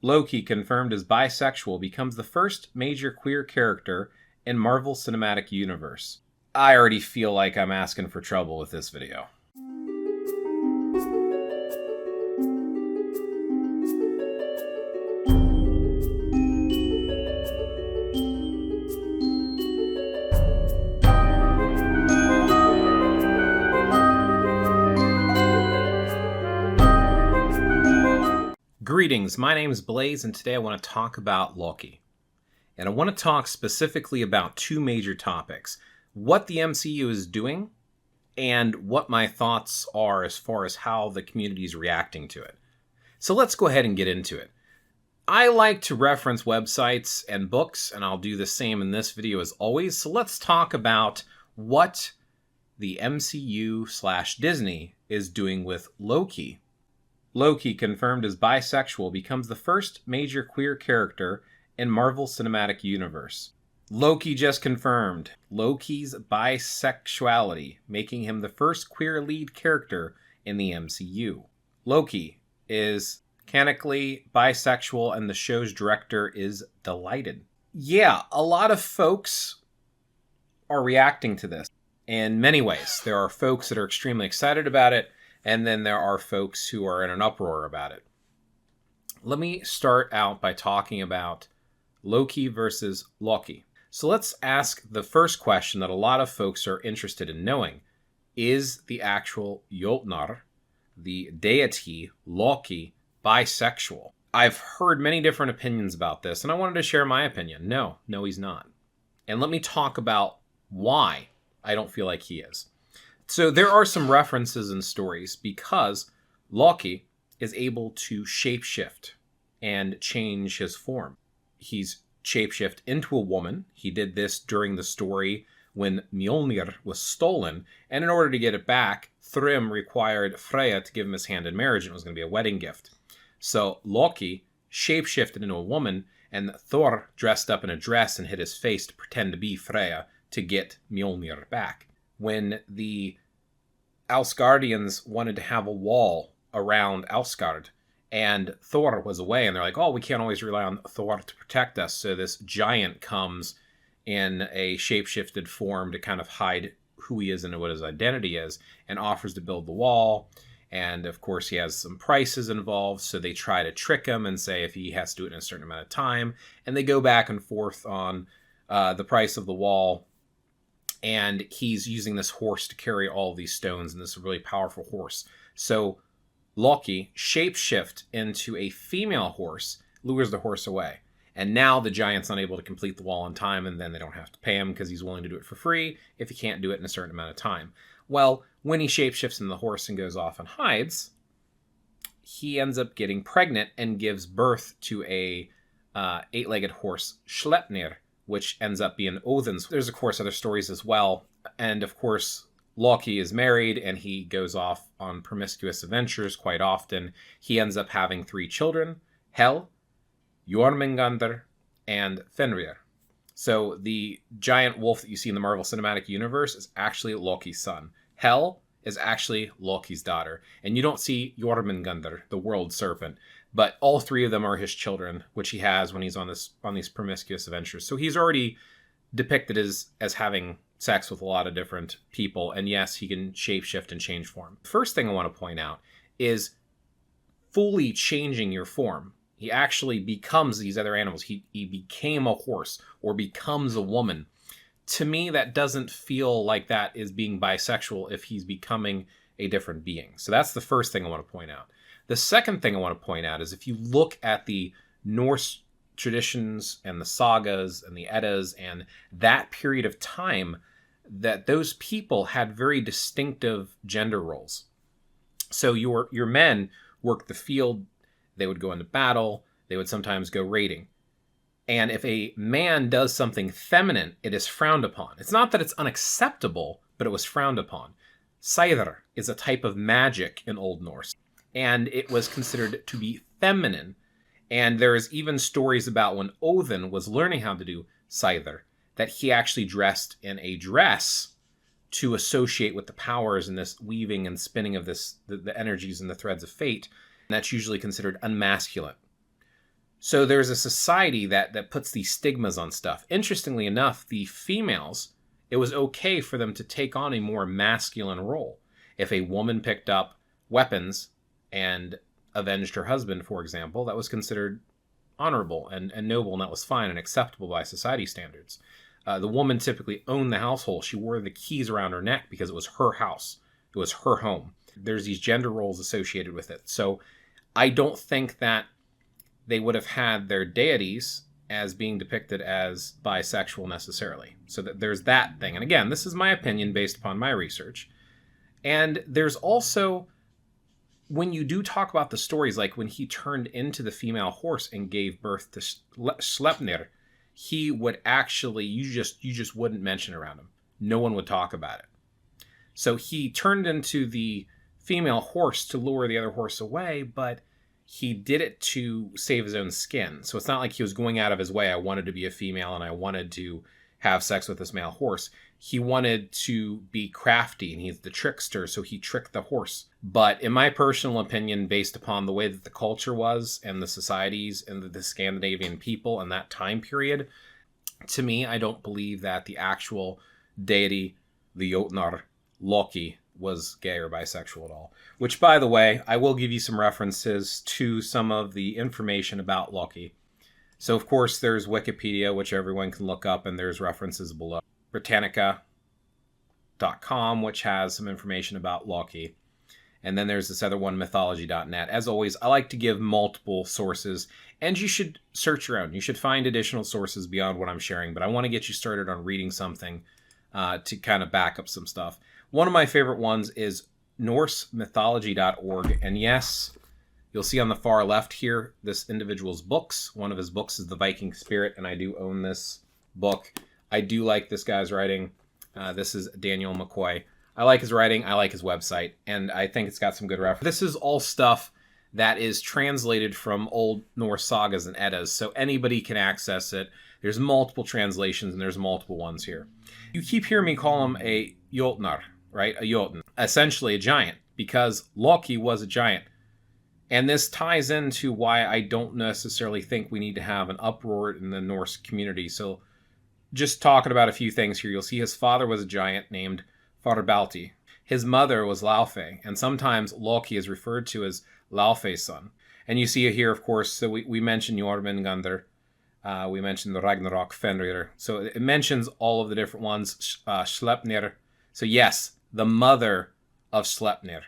Loki, confirmed as bisexual, becomes the first major queer character in Marvel Cinematic Universe. I already feel like I'm asking for trouble with this video. Greetings, my name is Blaze, and today I want to talk about Loki. And I want to talk specifically about two major topics: what the MCU is doing, and what my thoughts are as far as how the community is reacting to it. So let's go ahead and get into it. I like to reference websites and books, and I'll do the same in this video as always. So let's talk about what the MCU/Disney is doing with Loki. Loki, confirmed as bisexual, becomes the first major queer character in Marvel Cinematic Universe. Loki just confirmed Loki's bisexuality, making him the first queer lead character in the MCU. Loki is canonically bisexual, and the show's director is delighted. Yeah, a lot of folks are reacting to this in many ways. There are folks that are extremely excited about it, and then there are folks who are in an uproar about it. Let me start out by talking about Loki versus Loki. So let's ask the first question that a lot of folks are interested in knowing. Is the actual Jotnar, the deity Loki, bisexual? I've heard many different opinions about this, and I wanted to share my opinion. No, he's not. And let me talk about why I don't feel like he is. So there are some references and stories because Loki is able to shapeshift and change his form. He's shapeshift into a woman. He did this during the story when Mjolnir was stolen, and in order to get it back, Thrym required Freya to give him his hand in marriage, and it was going to be a wedding gift. So Loki shapeshifted into a woman, and Thor dressed up in a dress and hid his face to pretend to be Freya to get Mjolnir back. When the Asgardians wanted to have a wall around Asgard, and Thor was away, and they're like, oh, we can't always rely on Thor to protect us. So this giant comes in a shapeshifted form to kind of hide who he is and what his identity is, and offers to build the wall. And of course, he has some prices involved, so they try to trick him and say if he has to do it in a certain amount of time. And they go back and forth on the price of the wall. And he's using this horse to carry all of these stones, and this really powerful horse. So Loki shapeshift into a female horse, lures the horse away. And now the giant's unable to complete the wall in time, and then they don't have to pay him because he's willing to do it for free if he can't do it in a certain amount of time. Well, when he shapeshifts in the horse and goes off and hides, he ends up getting pregnant and gives birth to a eight-legged horse, Sleipnir, which ends up being Odin's. There's, of course, other stories as well. And, of course, Loki is married, and he goes off on promiscuous adventures quite often. He ends up having 3 children: Hel, Jormungandr, and Fenrir. So the giant wolf that you see in the Marvel Cinematic Universe is actually Loki's son. Hel is actually Loki's daughter. And you don't see Jormungandr, the world serpent, but all 3 of them are his children, which he has when he's on these promiscuous adventures. So he's already depicted as having sex with a lot of different people. And yes, he can shapeshift and change form. First thing I want to point out is fully changing your form. He actually becomes these other animals. He became a horse or becomes a woman. To me, that doesn't feel like that is being bisexual if he's becoming a different being. So that's the first thing I want to point out. The second thing I want to point out is if you look at the Norse traditions and the sagas and the Eddas and that period of time, that those people had very distinctive gender roles. So your men worked the field, they would go into battle, they would sometimes go raiding. And if a man does something feminine, it is frowned upon. It's not that it's unacceptable, but it was frowned upon. Scyther is a type of magic in Old Norse, and it was considered to be feminine. And there's even stories about when Odin was learning how to do Scyther, that he actually dressed in a dress to associate with the powers and this weaving and spinning of the energies and the threads of fate. And that's usually considered unmasculine. So there's a society that puts these stigmas on stuff. Interestingly enough, the females, it was okay for them to take on a more masculine role. If a woman picked up weapons and avenged her husband, for example, that was considered honorable and noble, and that was fine and acceptable by society standards. The woman typically owned the household. She wore the keys around her neck because it was her house. It was her home. There's these gender roles associated with it. So I don't think that they would have had their deities as being depicted as bisexual necessarily. So that there's that thing. And again, this is my opinion based upon my research. And there's also, when you do talk about the stories, like when he turned into the female horse and gave birth to Sleipnir, he would actually, you just wouldn't mention around him. No one would talk about it. So he turned into the female horse to lure the other horse away, but he did it to save his own skin. So it's not like he was going out of his way. I wanted to be a female and I wanted to have sex with this male horse. He wanted to be crafty, and he's the trickster, so he tricked the horse. But in my personal opinion, based upon the way that the culture was and the societies and the Scandinavian people in that time period, to me, I don't believe that the actual deity, the Jotnar, Loki, was gay or bisexual at all. Which, by the way, I will give you some references to some of the information about Loki. So, of course, there's Wikipedia, which everyone can look up, and there's references below. Britannica.com, which has some information about Loki. And then there's this other one, mythology.net. As always, I like to give multiple sources, and you should search your own. You should find additional sources beyond what I'm sharing, but I want to get you started on reading something to kind of back up some stuff. One of my favorite ones is NorseMythology.org. And yes, you'll see on the far left here, this individual's books. One of his books is The Viking Spirit, and I do own this book. I do like this guy's writing. This is Daniel McCoy. I like his writing. I like his website, and I think it's got some good reference. This is all stuff that is translated from old Norse sagas and Eddas, so anybody can access it. There's multiple translations, and there's multiple ones here. You keep hearing me call him a Jotnar, right? A Jotun, essentially a giant, because Loki was a giant. And this ties into why I don't necessarily think we need to have an uproar in the Norse community. So just talking about a few things here, you'll see his father was a giant named Farbalti. His mother was Laufey, and sometimes Loki is referred to as Laufey's son. And you see it here, of course, so we mentioned Jormungandr. We mentioned the Ragnarok Fenrir. So it mentions all of the different ones. Sleipnir. So yes, the mother of Sleipnir,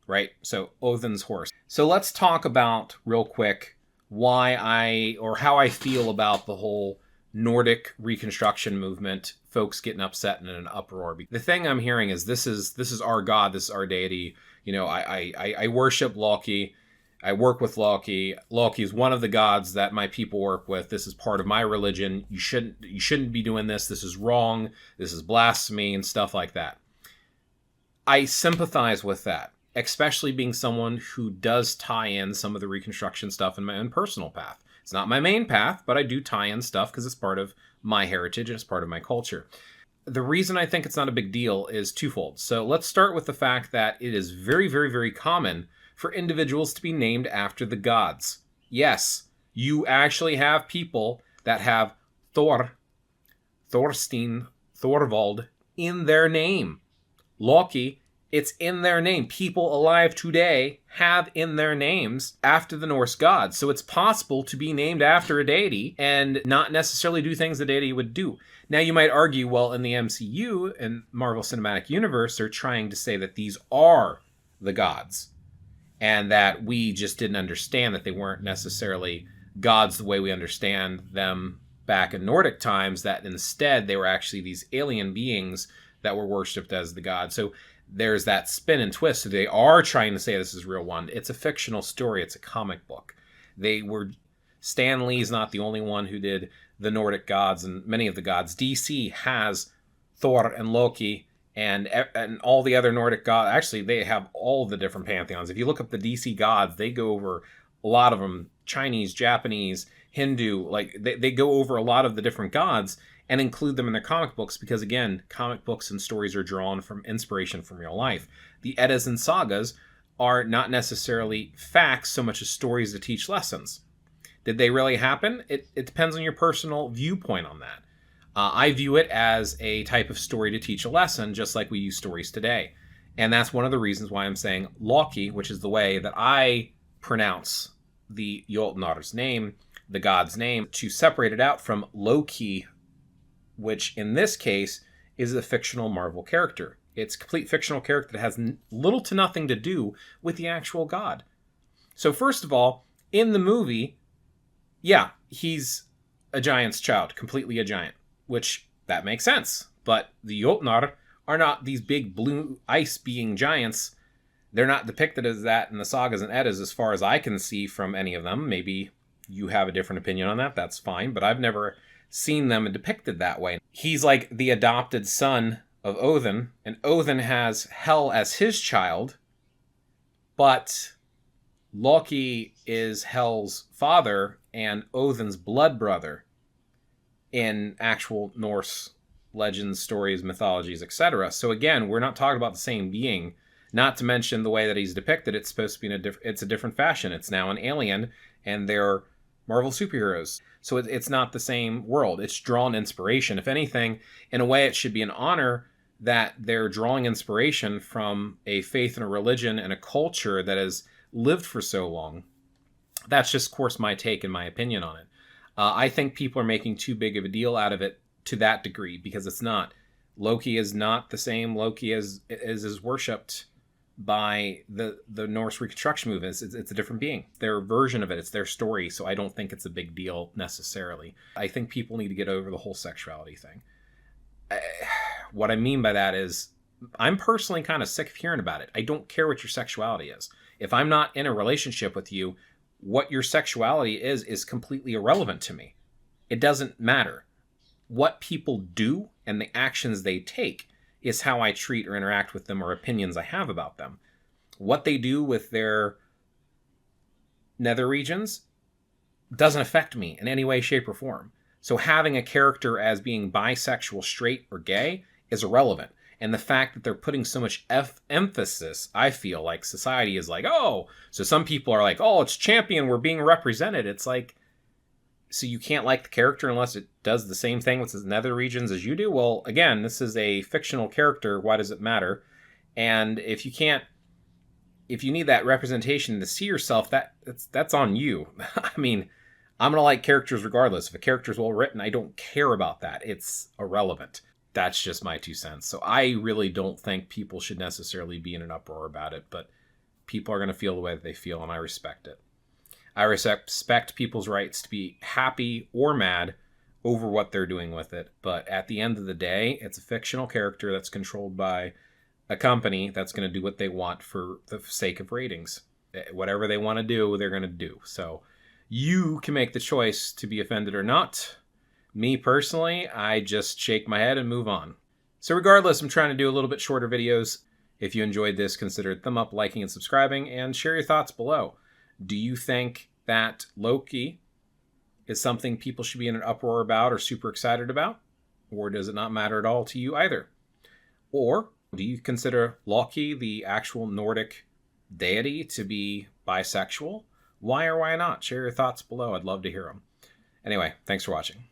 right? So Odin's horse. So let's talk about real quick how I feel about the whole Nordic reconstruction movement, folks getting upset and in an uproar. The thing I'm hearing is this is our god, this is our deity. You know, I worship Loki. I work with Loki. Loki is one of the gods that my people work with. This is part of my religion. You shouldn't be doing this. This is wrong. This is blasphemy and stuff like that. I sympathize with that, especially being someone who does tie in some of the reconstruction stuff in my own personal path. It's not my main path, but I do tie in stuff because it's part of my heritage and it's part of my culture. The reason I think it's not a big deal is twofold. So let's start with the fact that it is very, very, very common for individuals to be named after the gods. Yes, you actually have people that have Thor, Thorstein, Thorvald in their name. Loki, it's in their name. People alive today have in their names after the Norse gods. So it's possible to be named after a deity and not necessarily do things the deity would do. Now you might argue, well, in the MCU and Marvel Cinematic Universe, they're trying to say that these are the gods and that we just didn't understand that they weren't necessarily gods the way we understand them back in Nordic times, that instead they were actually these alien beings that were worshipped as the gods. So there's that spin and twist. So they are trying to say this is real one. It's a fictional story. It's a comic book. Stan Lee's not the only one who did the Nordic gods and many of the gods. DC has Thor and Loki and all the other Nordic gods. Actually, they have all the different pantheons. If you look up the DC gods, they go over a lot of them. Chinese, Japanese, Hindu, like they go over a lot of the different gods and include them in their comic books because, again, comic books and stories are drawn from inspiration from real life. The Eddas and sagas are not necessarily facts so much as stories to teach lessons. Did they really happen? It depends on your personal viewpoint on that. I view it as a type of story to teach a lesson, just like we use stories today. And that's one of the reasons why I'm saying Loki, which is the way that I pronounce the Jotnar's name, the god's name, to separate it out from Loki, which in this case is a fictional Marvel character. It's a complete fictional character that has little to nothing to do with the actual god. So first of all, in the movie, yeah, he's a giant's child, completely a giant, which that makes sense. But the Jotnar are not these big blue ice being giants. They're not depicted as that in the sagas and Eddas as far as I can see from any of them. Maybe you have a different opinion on that, that's fine, but I've never seen them depicted that way. He's like the adopted son of Odin, and Odin has Hel as his child, but Loki is Hel's father and Odin's blood brother in actual Norse legends, stories, mythologies, etc. So again, we're not talking about the same being. Not to mention the way that he's depicted, it's supposed to be it's a different fashion. It's now an alien, and they're Marvel superheroes. So it's not the same world. It's drawn inspiration. If anything, in a way, it should be an honor that they're drawing inspiration from a faith and a religion and a culture that has lived for so long. That's just, of course, my take and my opinion on it. I think people are making too big of a deal out of it to that degree, because it's not. Loki is not the same Loki as is worshipped by the Norse Reconstruction movement. It's a different being. Their version of it. It's their story. So I don't think it's a big deal necessarily. I think people need to get over the whole sexuality thing. What I mean by that is I'm personally kind of sick of hearing about it. I don't care what your sexuality is. If I'm not in a relationship with you, what your sexuality is completely irrelevant to me. It doesn't matter. What people do and the actions they take is how I treat or interact with them, or opinions I have about them. What they do with their nether regions doesn't affect me in any way, shape, or form. So having a character as being bisexual, straight, or gay is irrelevant. And the fact that they're putting so much emphasis, I feel like society is like, oh, so some people are like, oh, it's champion, we're being represented. It's like, so you can't like the character unless it does the same thing with the nether regions as you do? Well, again, this is a fictional character. Why does it matter? And if you need that representation to see yourself, that's on you. I mean, I'm going to like characters regardless. If a character is well written, I don't care about that. It's irrelevant. That's just my 2 cents. So I really don't think people should necessarily be in an uproar about it, but people are going to feel the way that they feel, and I respect it. I respect people's rights to be happy or mad over what they're doing with it. But at the end of the day, it's a fictional character that's controlled by a company that's going to do what they want for the sake of ratings. Whatever they want to do, they're going to do. So you can make the choice to be offended or not. Me personally, I just shake my head and move on. So regardless, I'm trying to do a little bit shorter videos. If you enjoyed this, consider thumb up, liking, and subscribing, and share your thoughts below. Do you think that Loki is something people should be in an uproar about or super excited about? Or does it not matter at all to you either? Or do you consider Loki, the actual Nordic deity, to be bisexual? Why or why not? Share your thoughts below. I'd love to hear them. Anyway, thanks for watching.